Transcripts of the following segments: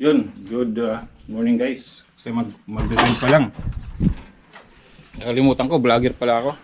Yun, good morning guys. Kasi mag-design pa lang. Nakalimutan ko, vlogger pala ako.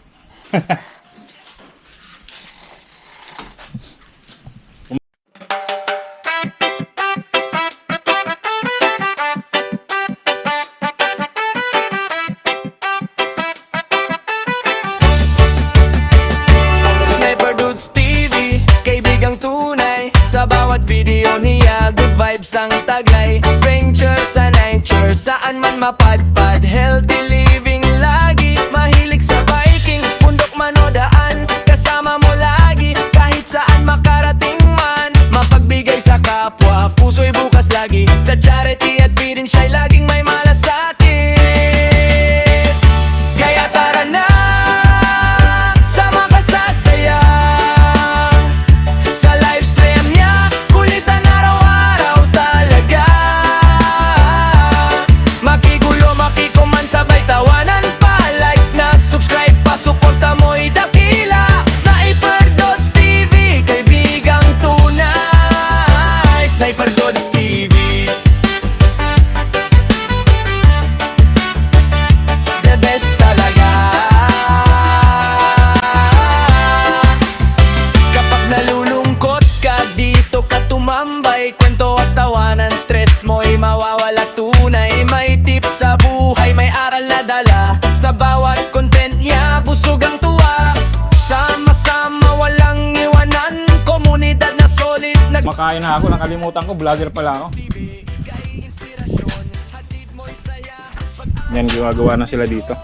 Sniper Dudes TV, kaibigang tunay. Sa bawat video niya, good vibes ang taglay. Venture sa nature, saan man mapadpad. Healthy living lagi, mahilig sa biking. Bundok man o daan, kasama mo lagi. Kahit saan makarating man, mapagbigay sa kapwa. Puso'y bukas lagi, sa charity at feeding siya'y laging may malasakit. Kaya tara na, sama ka sa saya. Sa livestream niya, kulitan araw-araw talaga. Makigulo, makikuman, sabay tawanan pa. Like na, subscribe pa, suporta mo'y dakila. Sniper Dudes TV, kaibigang tunay. Sniper Dudes TV, the best talaga. Kapag nalulungkot ka, dito ka tumambay. Kwento at tawanan, stress mo'y mawawala tunay. May tips sa buhay, may aral na dala. Sa bawat content niya, busog ang tuwa. Sama-sama, walang iwanan. Komunidad na solid, Makain na ako, nakalimutan ko, vlogger pala ako. nagbibigay inspirasyon. Hatid mo'y saya. Yan, gumagawa na sila dito.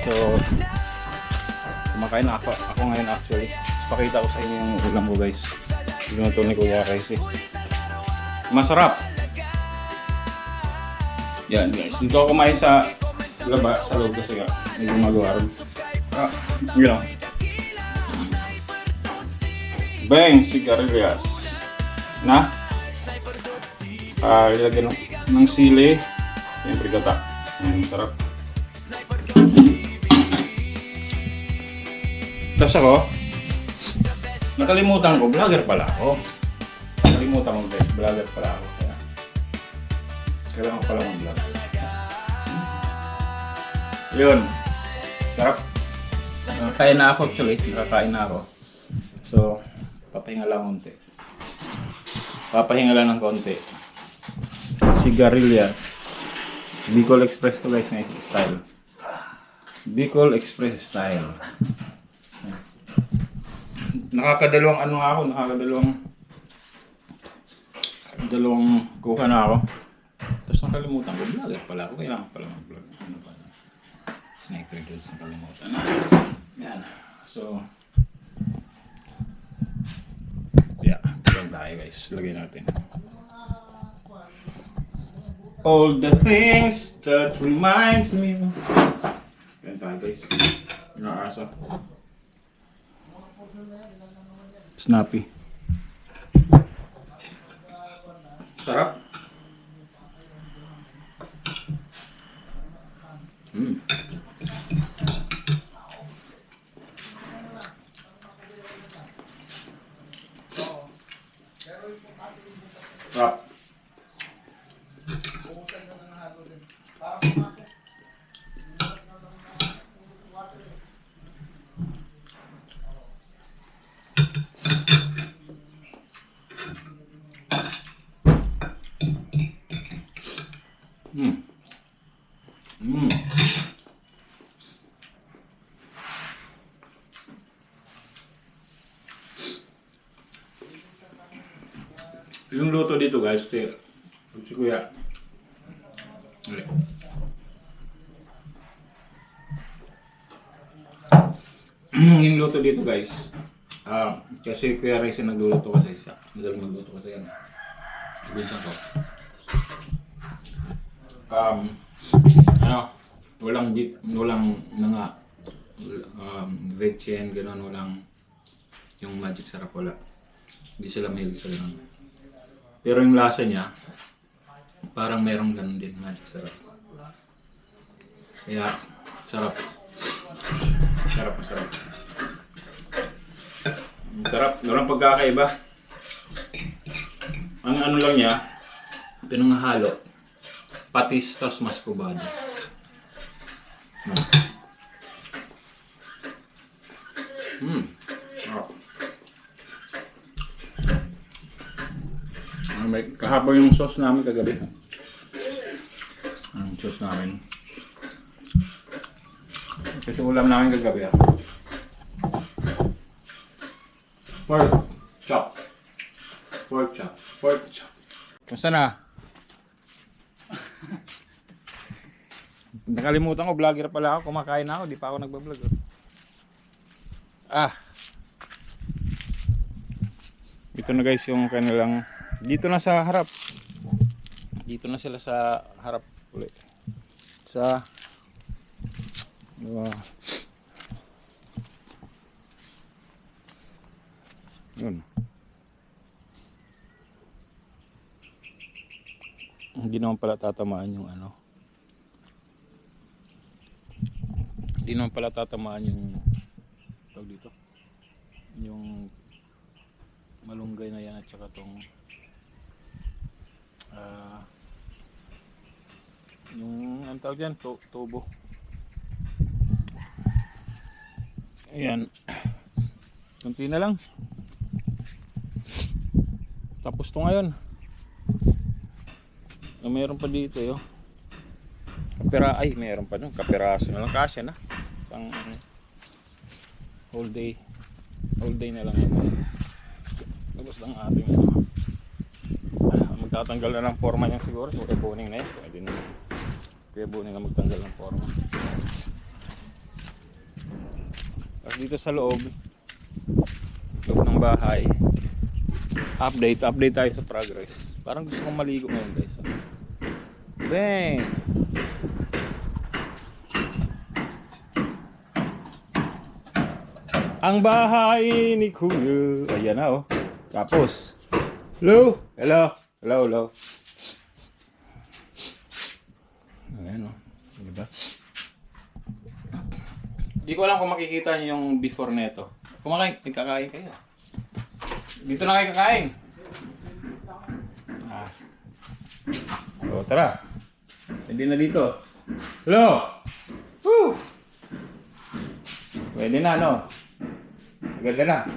So, kumakain na ako ngayon actually. Pakita ko sa inyo yung ulam ko guys. Ginuto ni Kuya Rice. Masarap. Yan guys, dito ako kumain sa laba, sa loob kasi may gumagawa rin. You know. Bang, sigarilyas. Na? Ilagyan ng sili. Siyempre gata. Sarap. Tapos ako, nakalimutan ko, vlogger pala ako. Nakalimutan ko guys, vlogger pala ako. Kaya, kailangan pala mag-vlog. Yun. Sarap. Kaya na ako actually, nakakain na ako. So, papahinga lang konti. Papahinga lang ng konti. Sigarilyas. Bicol Express to guys na style. Bicol Express style. Nakakadalawang ano nga ako, dalawang kuha na ako. Tapos nakalimutan ko, vlogger pala ako, kailangan pala mag-vlog. Ano pa na? Sniper Dudes, nakalimutan na. Yan. So, yeah, vlog tayo guys. Lagay natin. All the things that reminds me. Yan tayo guys. Inaasa. Snappy. Sarap. Sarap. Yung luto dito guys, si Kuya. Yung luto dito guys, kasi Kuya Rice nagluluto kasi siya. Magaling magluto kasi yan. Binsan ko. Walang nga veggie, gano'n, walang yung magic sarap, wala. Hindi sila mahilig sa gano'n. Pero yung lasa niya, parang merong ganun din, magic sarap. Kaya, sarap. Sarap. Sarap, walang pagkakaiba. Ang ano lang niya, pinanghalo, patis tas mascobado. Kahapon yung sauce namin kagabi. Ang sauce namin. Kasi ulam namin kagabi. Pork chop. Pork chop. Pork chop. Kumusta na? Nakalimutan ko, vlogger pala ako. Kumakain na ako, di pa ako nagbablog. Ito na guys yung kanilang, dito na sa harap. Dito na sila sa harap ulit. Sa yun. Hindi naman pala tatamaan yung ano. Hindi naman pala tatamaan yung tawag dito. Yung malunggay na yan at saka tong yung ang tawag dyan, tubo. Ayan. Kunti na lang. Tapos to ngayon. Mayroon pa dito yo. Mayroon pa dun. Kapiraso na lang. Kasya na. Pang whole day. Whole day na lang. Tapos lang ating magtatanggal na ng forma niya siguro. So, ibuning na yun. Pwede na. Kaya ibuning na magtanggal ng forma. Tapos dito sa loob ng bahay, update tayo sa progress. Parang gusto kong maligo ngayon guys. Bang! Ang bahay ni Kuya. Ayan na oh. Tapos hello. Ayan oh. Diba? Hindi ko alam kung makikita niyo yung before neto. Kakain kayo. Dito na kayo kakain. So, tara. Pwede na dito. Hello! Woo! Pwede na, no? Ganda na.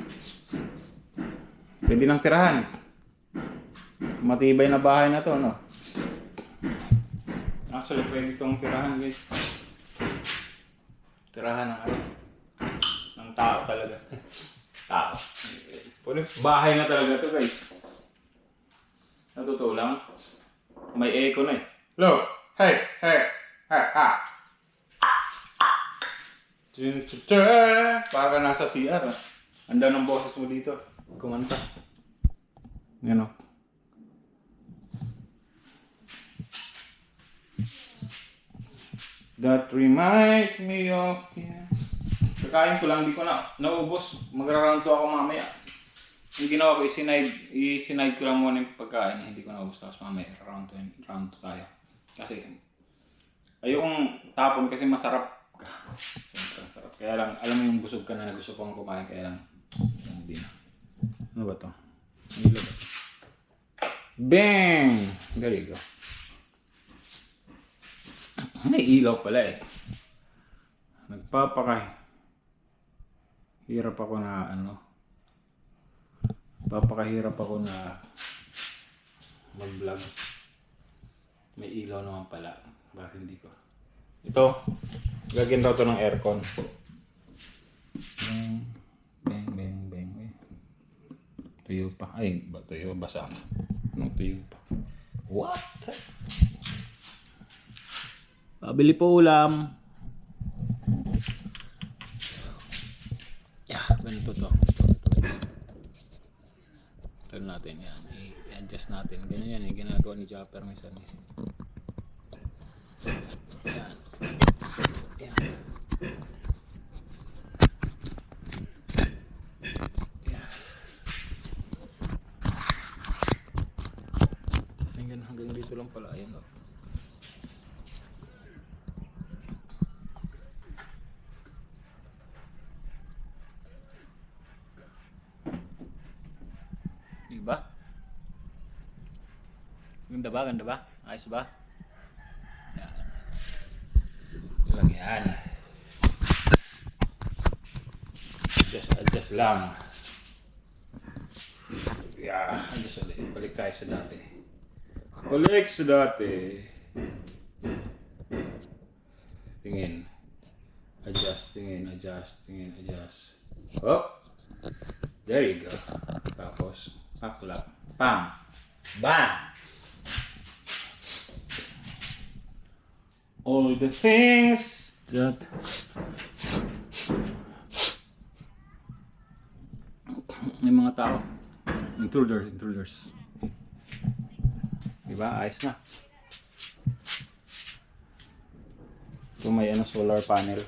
Pwede nang tirahan. Matibay na bahay na to, no? Actually, pwede itong tirahan, guys. Tirahan ng ano? Ng tao talaga. Tao. Pwede bahay na talaga to, guys. Natutuwa lang. May echo na eh. Hello! Hey! Ha! Para nasa CR ah. Anda ng boses mo dito. Kumanta. Yan o. That remind me of you. Kakain ko lang, di ko na naubos. Magra-round to ako mamaya. Yung ginawa ko, isinide ko lang muna yung pagkain. Hindi ko naubos. Tapos mamaya, round to tayo. Kasi, ayokong tapon kasi masarap. Siyempre, masarap. Kaya lang, alam mo yung busog ka na gusto pang kumain. Kaya lang, hindi na. Ano ba to? Hilo ba to? Bang! There you go. May ilaw pala eh. Hirap ako na papakahirap ako na mag-vlog. May ilaw naman pala. Bakit hindi ko? Ito, gagawin daw ito ng aircon. Bang. Tuyo pa. Ay, tuyo, basa pa. Anong tuyo pa? What? Pabili po ulam. Ganito to. Turn natin yan. I-adjust natin. Ganyan yan. Ginagawa ni Japper minsan. Yan. Hanggang dito lang pala. Ayan o. Diba? Ganda ba? Ganda ba? Ayos ba? Yan. Lang yan. Adjust lang. Yeah, adjust ulit. Balik tayo sa dati. Balik sa dati. Tingin. Adjust, tingin, adjust, tingin, adjust. Oh! There you go. Tapos, pakulap. Pam! Bam! All the things that may mga tao. Intruders. Diba? Ayos na. Ito may solar panel.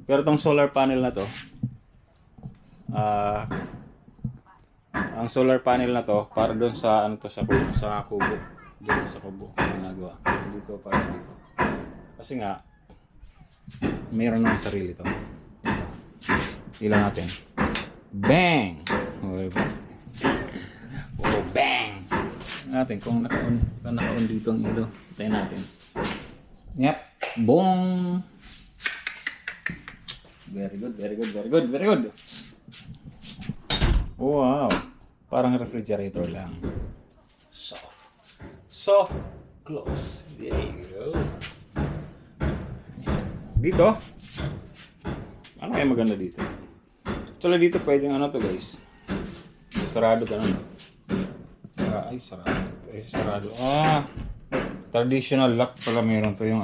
Pero tong solar panel na to, ang solar panel na to para doon sa sa kubo. Doon sa kubo ginagawa. Dito para dito. Kasi nga mayroon ng sarili to. Ilan natin. Bang! Oh, bang! Natin kung naka-on dito ang ilo. Tayo natin. Yep. Boom! Very good. Wow! Parang refrigerator lang. Soft close. There you go. Dito. Ano kaya maganda dito? Actually dito pwedeng to guys. Sarado ka naman. Ay, sarado. Traditional lock pala meron to yung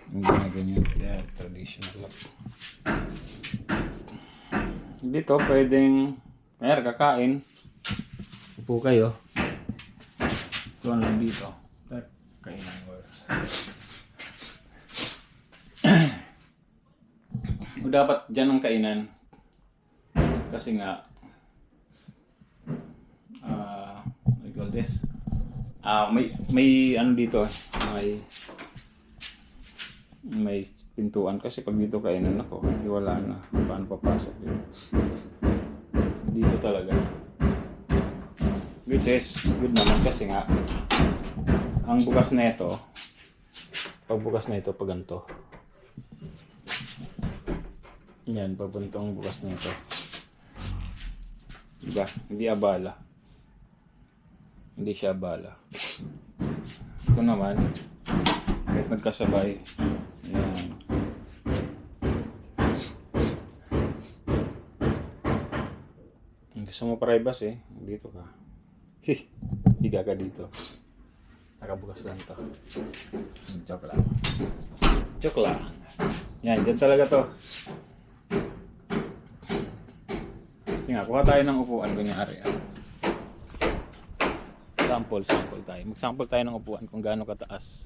yung ganyan. Yeah, traditional lock. Dito pwedeng kakain. Upo kayo. Ito lang dito. Kainan ko. O dapat dyan ang kainan. Kasi nga what do you call this? May dito, may pintuan kasi pag dito kainan ako, hindi wala na paano papasok dito. Dito talaga. Which is good naman kasi nga ang bukas na ito, pag ganito. Yan, papuntong bukas na ito. Diba? Hindi abala. Hindi siya abala. Ito naman, kahit nagkasabay. Yan. Gusto mo privacy, dito ka. Higa ka dito. Nakabukas lang to. Joke lang. Yan, dyan talaga to. Nga, kuha tayo ng upuan, kunyari. Sample tayo. Mag-sample tayo ng upuan kung gaano kataas.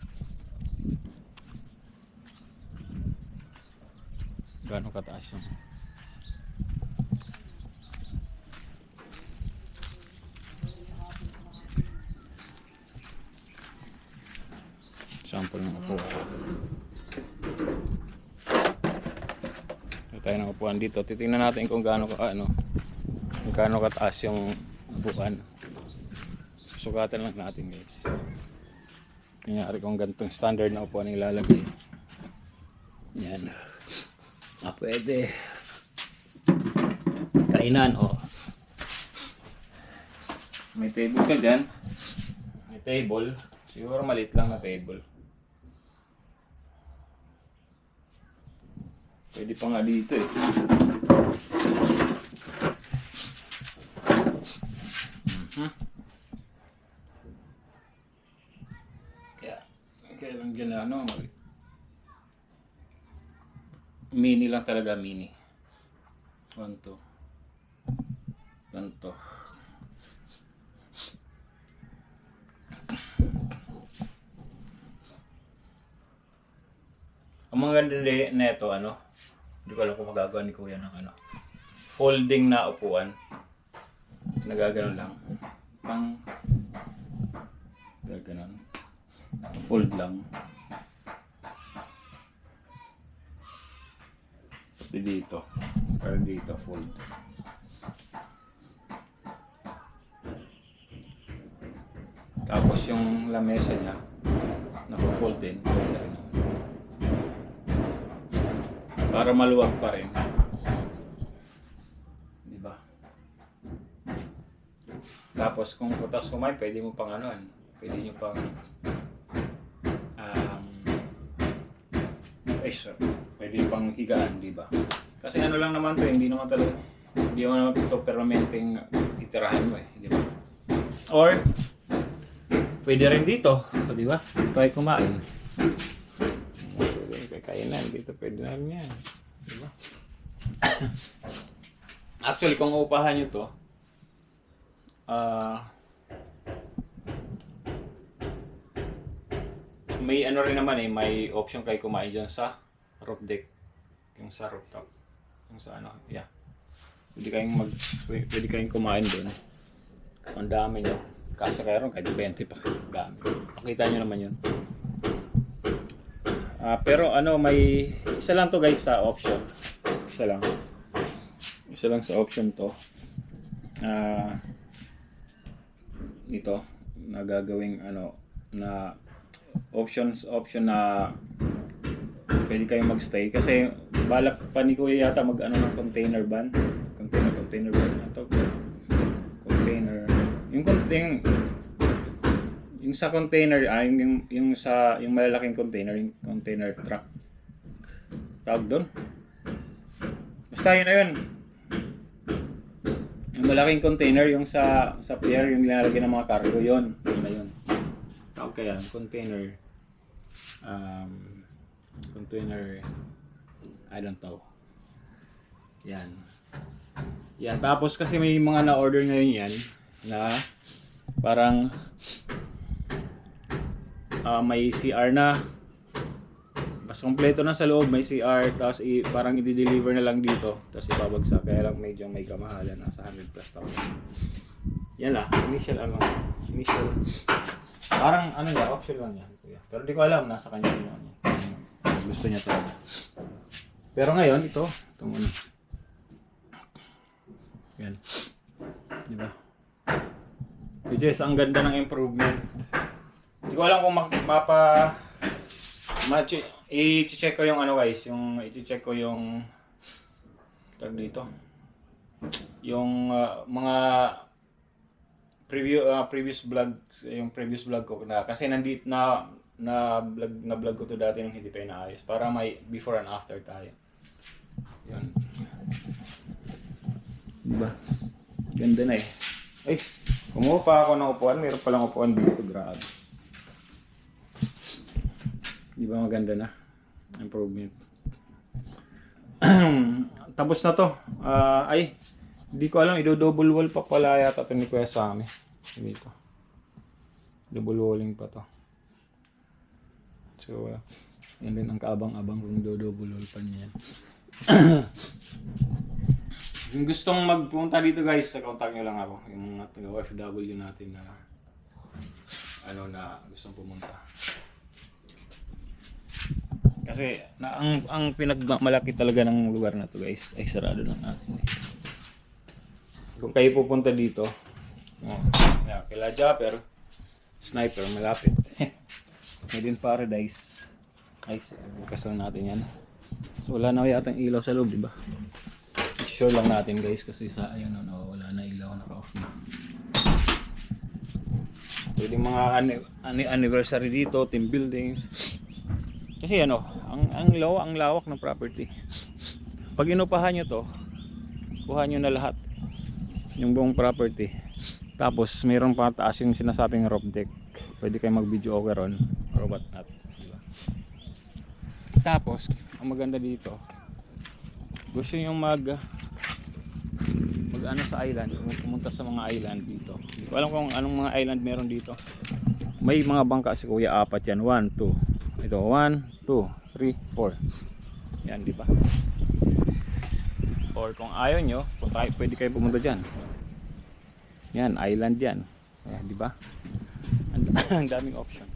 Gaano kataas yung sample ng upuan. Tayo ng upuan dito. Titingnan natin kung gaano kataas yung upuan. Susukatan lang natin guys. Kunyari kung ganitong standard na upuan ang ilalagay. Yan. Pwede. Kainan May table ka dyan. May table. Siguro maliit lang na table. Pwede pa nga dito eh. Kaya lang dyan mini lang talaga, mini. Ganto. Ang mga ganda na ito, hindi ko alam kung magagawa ni Kuya ng folding na upuan. Nagagano lang. Gaganon. Fold lang. Pati dito. Para dito, fold. Tapos yung lamesa niya, naka-fold din. Pwede rin naman. Para maluwag pa rin. Diba? Tapos kung putas kumain, pwede mo pang ano, pwede nyo pang pwede nyo pang higaan, diba? Kasi ano lang naman to, hindi naman ito permanenteng titirahan mo diba? Or pwede rin dito, diba? Try kumain. Pwede kainan dito, pwede na rin yan, diba? Actually, kung upahan nyo to, may ano rin naman may option kayo kumain dyan sa roof deck, yung sa rooftop, yung sa ano, yeah. Pwede kayong kumain doon. Ang dami nyo. Kasi kayo ron, kahit 20 pa kayo. Dami. Makita nyo naman yun. Pero ano, may isa lang to guys sa option. Isa lang sa option to. Ito na gagawing ano na option na pwede kayong magstay kasi balak pa ni Kuya yata mag ano ng container ban na to. Container yung sa container yung malalaking container, yung container truck tawag doon, basta yun na yun. Yung malaking container, yung sa pier, yung linalagyan ng mga cargo, yun na yun. Tawag kaya, container, I don't know. Yan, tapos kasi may mga na-order ngayon yan, na parang, may CR na, basta kompleto na sa loob, may CR, tapos parang i-deliver na lang dito, tapos ibabagsak, kaya lang medyo may kamahalan, nasa 100 plus thousand. Yan lang, initial, parang ano yan, option lang yan, kuya. Pero di ko alam, nasa kanya yun. Gusto niya talaga. Pero ngayon, ito muna. Yan. Diba? Which is, ang ganda ng improvement. Hindi ko alam kung i-check ko yung ano guys, i-check ko yung tag dito. Yung mga previous vlog ko na kasi nandito na vlog ko to dati nung hindi pa inaayos para may before and after tayo. Yan. Diba? Ganda na Ay, kumuha pa ako ng upuan. Meron palang upuan dito. Grabe. Diba maganda na? Improvement. Tapos na to. Hindi ko alam. Double wall pa pala yata ito ni Kuya Sammy. Dito. Double walling pa to. So, yan din ang kaabang-abang kung double wall pa niya. Kung gustong magpunta dito guys, contact nyo lang ako. Yung mga taga-OFW natin na na gustong pumunta. Kasi ang pinagmalaki talaga ng lugar na to guys ay sarado lang natin. Kung kayo pupunta dito, kila Japper, Sniper, malapit. Made in Paradise. Ay, bukas lang natin yan. So wala na yata ang ilaw sa loob, diba? Sure lang natin guys kasi sa ayun wala na ilaw, naka-off na. Pwede mga anniversary dito, team buildings. Kasi ang lawak ng property. Pag inupahan nyo to, kuha nyo na lahat yung buong property. Tapos mayroon pa taas yung sinasabing roof deck. Pwede kayo mag-video okay ron or what not. Diba? Tapos, ang maganda dito, gusto nyo mag sa island, pumunta sa mga island dito. Hindi ko alam kung anong mga island meron dito. May mga bangka si Kuya, 4 yan. 1, 2. Ito, 1, 2, 3, 4. Yan, di ba? Or kung ayaw nyo, pwede kayo pumunta dyan. Yan, island yan. Yan, di ba? Ang daming option.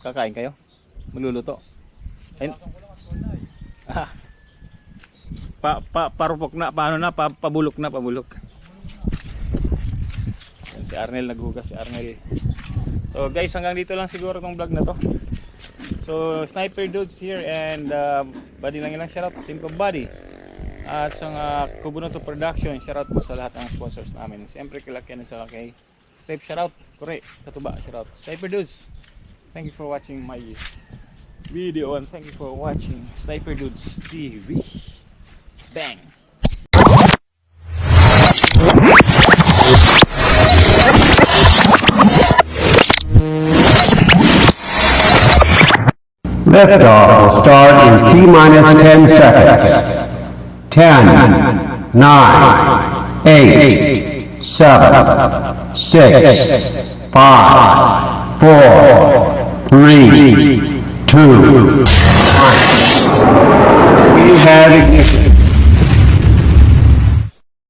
Kakain kayo? Maluluto? Ay, Parupok na, paano na, pabulok na, pabulok. Si Arnel naghugas, si Arnel. So guys, hanggang dito lang siguro tong vlog na to. So Sniper Dudes here and Buddy lang ilang shoutout, Team ko Buddy. At sa Kubunoto Production, shoutout po sa lahat ng sponsors namin. Siyempre kila Ken at sa kay Steve, shoutout. Kore, Katuba, shoutout. Sniper Dudes, thank you for watching my video and thank you for watching Sniper Dudes TV. Bang! Liftoff will start in T-minus 10 seconds. 10, 9, 8, 7, 6, 5, 4, 3, 2, 1. We have ignition.